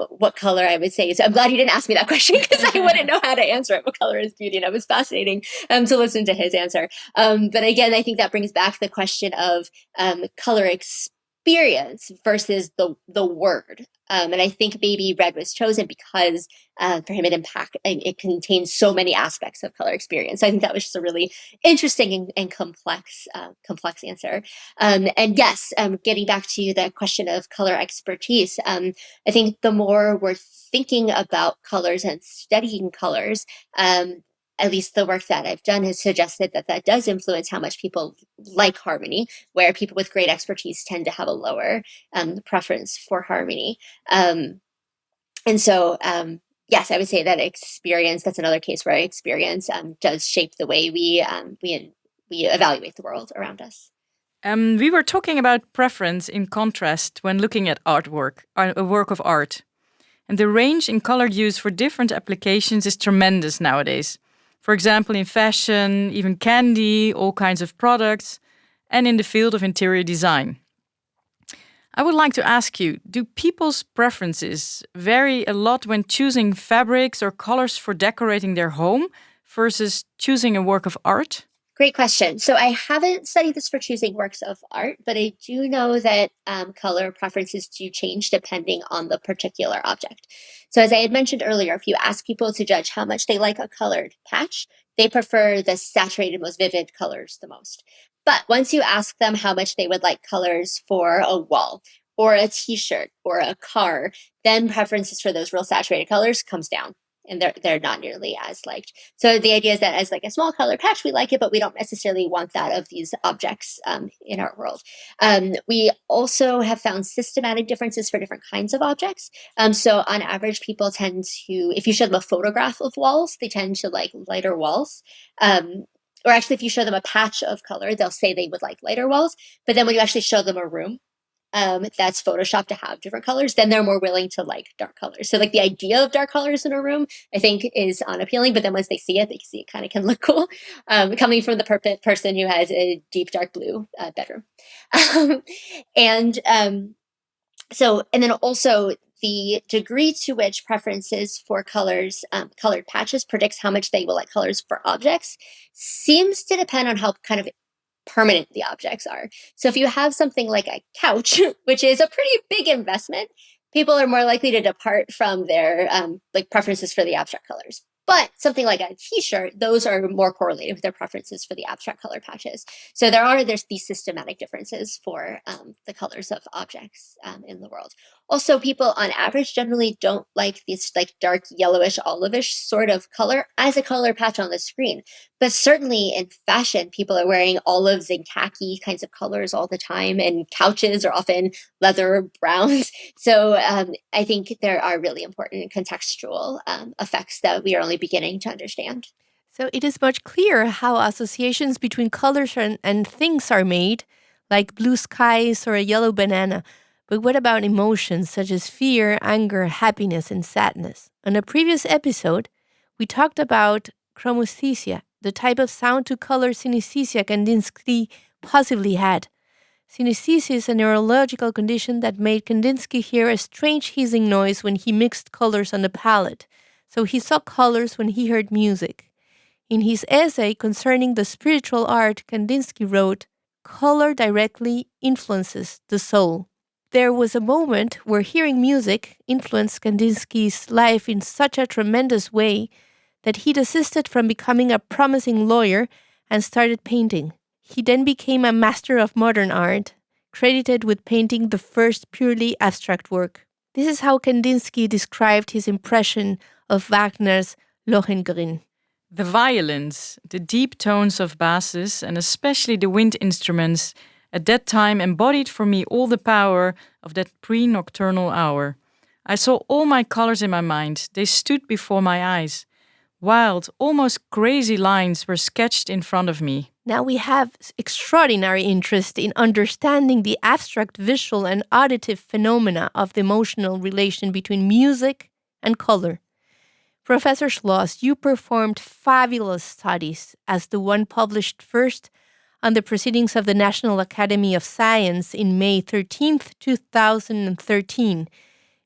what color I would say, so I'm glad you didn't ask me that question because I wouldn't know how to answer it. What color is beauty? And it was fascinating to listen to his answer. But again, I think that brings back the question of color experience versus the word. And I think maybe red was chosen because for him it contains so many aspects of color experience. So I think that was just a really interesting and complex answer. And yes, getting back to the question of color expertise, I think the more we're thinking about colors and studying colors, at least the work that I've done has suggested that does influence how much people like harmony, where people with great expertise tend to have a lower preference for harmony. And so, yes, I would say that experience, that's another case where experience does shape the way we evaluate the world around us. We were talking about preference in contrast when looking at artwork, a work of art. And the range in color use for different applications is tremendous nowadays. For example, in fashion, even candy, all kinds of products, and in the field of interior design. I would like to ask you, do people's preferences vary a lot when choosing fabrics or colors for decorating their home versus choosing a work of art? Great question. So I haven't studied this for choosing works of art, but I do know that color preferences do change depending on the particular object. So as I had mentioned earlier, if you ask people to judge how much they like a colored patch, they prefer the saturated, most vivid colors the most. But once you ask them how much they would like colors for a wall or a t-shirt or a car, then preferences for those real saturated colors comes down. And they're not nearly as liked. So the idea is that as like a small color patch, we like it, but we don't necessarily want that of these objects in our world. We also have found systematic differences for different kinds of objects. So on average, people tend to, if you show them a photograph of walls, they tend to like lighter walls. Or actually, if you show them a patch of color, they'll say they would like lighter walls. But then when you actually show them a room, that's photoshopped to have different colors, then they're more willing to like dark colors. So like the idea of dark colors in a room, I think is unappealing, but then once they see it kind of can look cool. Coming from the person who has a deep dark blue bedroom. And then also the degree to which preferences for colors, colored patches predicts how much they will like colors for objects seems to depend on how kind of permanent the objects are. So if you have something like a couch, which is a pretty big investment, people are more likely to depart from their like preferences for the abstract colors. But something like a t-shirt, those are more correlated with their preferences for the abstract color patches. So there's these systematic differences for the colors of objects in the world. Also, people on average generally don't like this like dark yellowish, olivish sort of color as a color patch on the screen. But certainly in fashion, people are wearing olives and khaki kinds of colors all the time, and couches are often leather browns. So I think there are really important contextual effects that we are only beginning to understand. So it is much clearer how associations between colors and things are made, like blue skies or a yellow banana. But what about emotions such as fear, anger, happiness, and sadness? On a previous episode, we talked about chromesthesia, the type of sound-to-color synesthesia Kandinsky possibly had. Synesthesia is a neurological condition that made Kandinsky hear a strange hissing noise when he mixed colors on the palette, so he saw colors when he heard music. In his essay concerning the spiritual art, Kandinsky wrote, "Color directly influences the soul." There was a moment where hearing music influenced Kandinsky's life in such a tremendous way that he desisted from becoming a promising lawyer and started painting. He then became a master of modern art, credited with painting the first purely abstract work. This is how Kandinsky described his impression of Wagner's Lohengrin. The violins, the deep tones of basses, and especially the wind instruments, at that time embodied for me all the power of that pre-nocturnal hour. I saw all my colors in my mind. They stood before my eyes. Wild, almost crazy lines were sketched in front of me. Now we have extraordinary interest in understanding the abstract visual and auditive phenomena of the emotional relation between music and color. Professor Schloss, you performed fabulous studies, as the one published first on the Proceedings of the National Academy of Science in May 13th, 2013.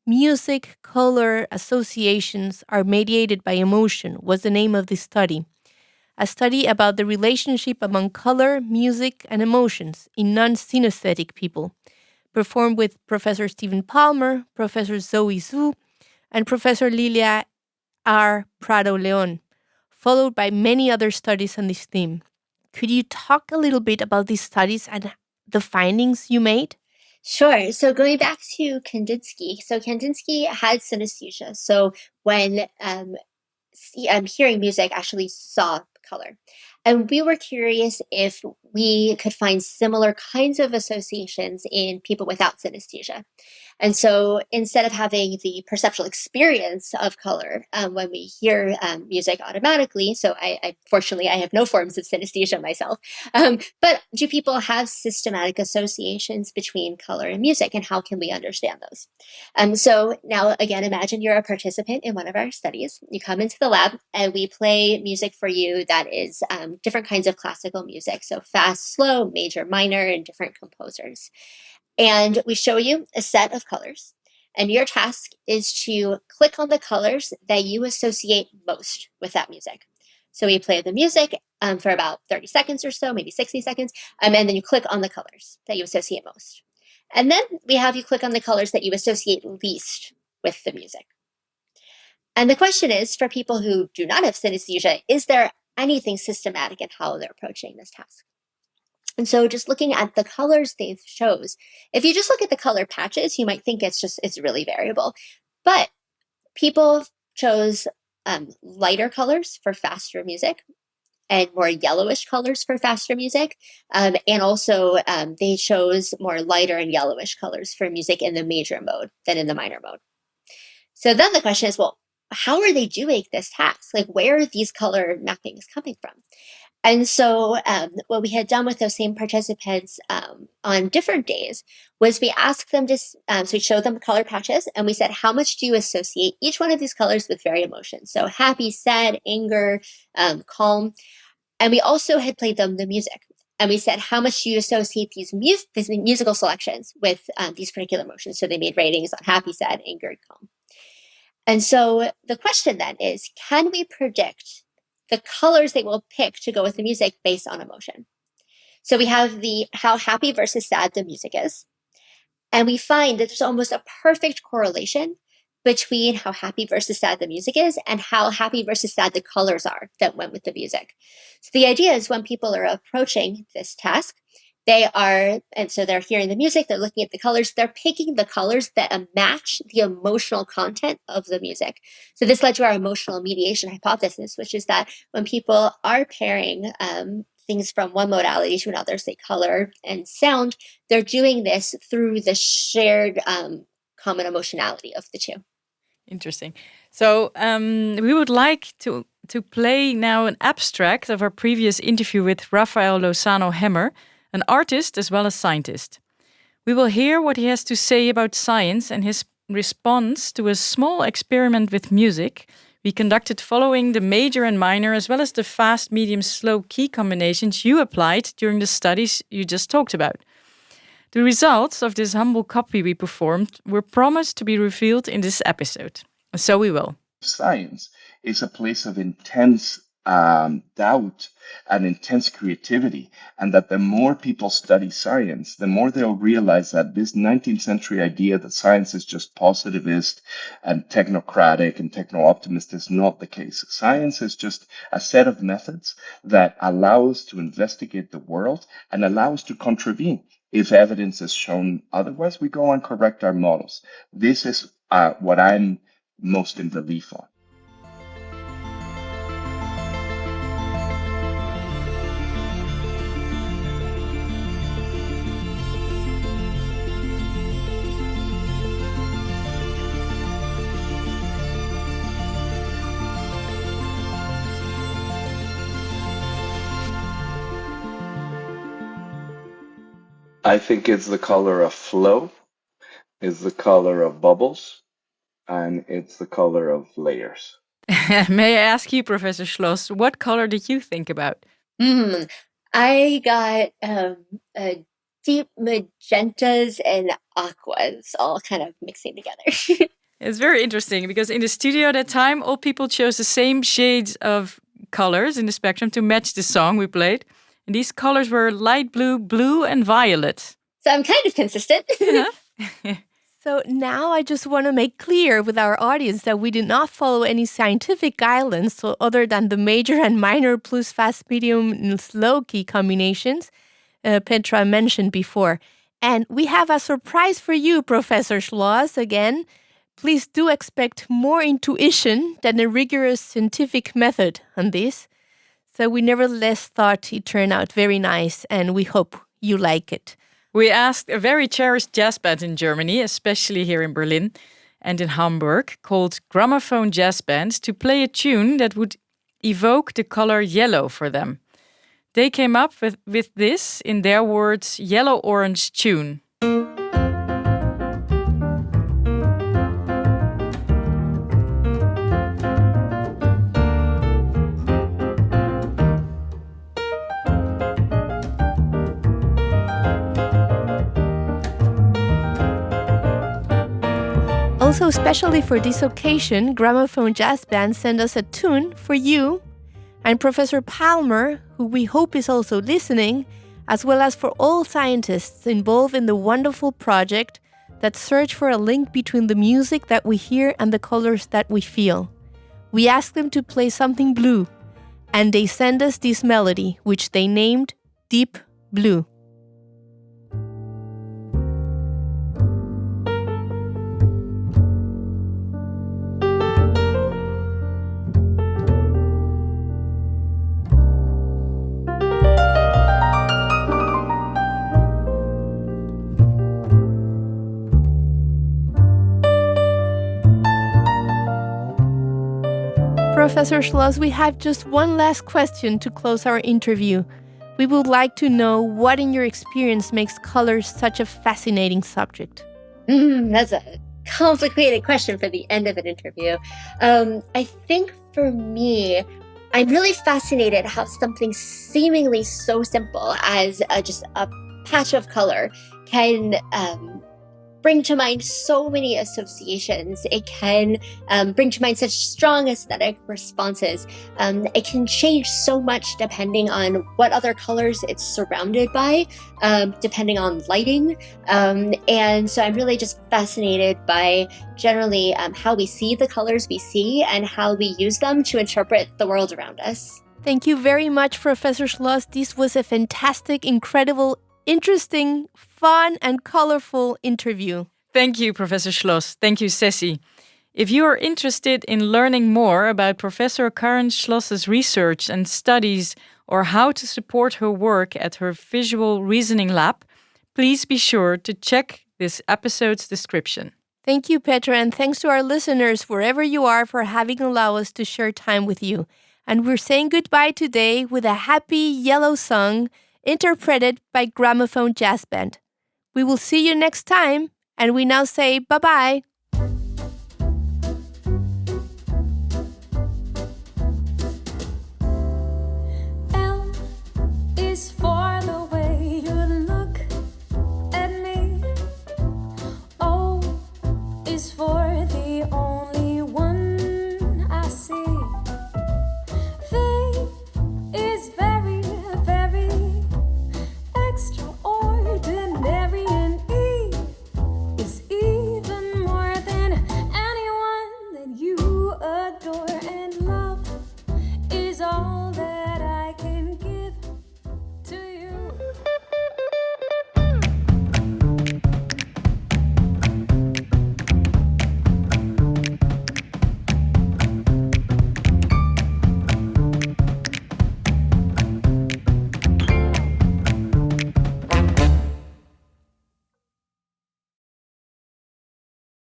Music, color, associations are mediated by emotion was the name of this study. A study about the relationship among color, music, and emotions in non-synesthetic people. performed with Professor Stephen Palmer, Professor Zoe Zhu, and Professor Lilia R. Prado Leon, followed by many other studies on this theme. Could you talk a little bit about these studies and the findings you made? Sure. So going back to Kandinsky, so Kandinsky had synesthesia. So when hearing music actually saw color. And we were curious if we could find similar kinds of associations in people without synesthesia. And so instead of having the perceptual experience of color when we hear music automatically, so fortunately, I have no forms of synesthesia myself, but do people have systematic associations between color and music, and how can we understand those? So now, again, imagine you're a participant in one of our studies. You come into the lab and we play music for you that is different kinds of classical music. So fast, slow, major, minor, and different composers. And we show you a set of colors. And your task is to click on the colors that you associate most with that music. So we play the music for about 30 seconds or so, maybe 60 seconds. And then you click on the colors that you associate most. And then we have you click on the colors that you associate least with the music. And the question is, for people who do not have synesthesia, is there anything systematic in how they're approaching this task? And so just looking at the colors they chose, if you just look at the color patches, you might think it's really variable. But people chose lighter colors for faster music and more yellowish colors for faster music. And also they chose more lighter and yellowish colors for music in the major mode than in the minor mode. So then the question is, well, how are they doing this task? Like, where are these color mappings coming from? And so what we had done with those same participants on different days was we asked them to, so we showed them color patches and we said, how much do you associate each one of these colors with varied emotions? So happy, sad, anger, calm. And we also had played them the music. And we said, how much do you associate these musical selections with these particular emotions? So they made ratings on happy, sad, anger, and calm. And so the question then is, can we predict the colors they will pick to go with the music based on emotion? So we have how happy versus sad the music is. And we find that there's almost a perfect correlation between how happy versus sad the music is and how happy versus sad the colors are that went with the music. So the idea is when people are approaching this task, they're hearing the music, they're looking at the colors, they're picking the colors that match the emotional content of the music. So this led to our emotional mediation hypothesis, which is that when people are pairing things from one modality to another, say color and sound, they're doing this through the shared common emotionality of the two. Interesting. So we would like to play now an abstract of our previous interview with Rafael Lozano Hemmer, an artist as well as scientist. We will hear what he has to say about science and his response to a small experiment with music we conducted following the major and minor as well as the fast, medium, slow key combinations you applied during the studies you just talked about. The results of this humble copy we performed were promised to be revealed in this episode. So we will. Science is a place of intense doubt and intense creativity, and that the more people study science, the more they'll realize that this 19th century idea that science is just positivist and technocratic and techno-optimist is not the case. Science is just a set of methods that allow us to investigate the world and allow us to contravene. If evidence is shown otherwise, we go and correct our models. This is what I'm most in belief on. I think it's the color of flow, it's the color of bubbles, and it's the color of layers. May I ask you, Professor Schloss, what color did you think about? I got deep magentas and aquas all kind of mixing together. It's very interesting because in the studio at that time, all people chose the same shades of colors in the spectrum to match the song we played. And these colors were light blue, blue, and violet. So I'm kind of consistent. So now I just want to make clear with our audience that we did not follow any scientific guidelines so other than the major and minor plus fast, medium, and slow key combinations Petra mentioned before. And we have a surprise for you, Professor Schloss, again. Please do expect more intuition than a rigorous scientific method on this. So we nevertheless thought it turned out very nice, and we hope you like it. We asked a very cherished jazz band in Germany, especially here in Berlin and in Hamburg, called Gramophone Jazz Band, to play a tune that would evoke the color yellow for them. They came up with this, in their words, yellow-orange tune. Also, especially for this occasion, Gramophone Jazz Band sent us a tune for you and Professor Palmer, who we hope is also listening, as well as for all scientists involved in the wonderful project that search for a link between the music that we hear and the colors that we feel. We asked them to play something blue, and they sent us this melody, which they named Deep Blue. Professor Schloss, we have just one last question to close our interview. We would like to know what in your experience makes colors such a fascinating subject. That's a complicated question for the end of an interview. I think for me, I'm really fascinated how something seemingly so simple as just a patch of color can bring to mind so many associations. It can bring to mind such strong aesthetic responses. It can change so much depending on what other colors it's surrounded by, depending on lighting. And so I'm really just fascinated by generally how we see the colors we see and how we use them to interpret the world around us. Thank you very much, Professor Schloss. This was a fantastic, incredible, interesting, fun, and colorful interview. Thank you, Professor Schloss. Thank you, Ceci. If you are interested in learning more about Professor Karen Schloss's research and studies or how to support her work at her Visual Reasoning Lab, please be sure to check this episode's description. Thank you, Petra, and thanks to our listeners wherever you are for having allowed us to share time with you. And we're saying goodbye today with a happy yellow song interpreted by Gramophone Jazz Band. We will see you next time, and we now say bye-bye.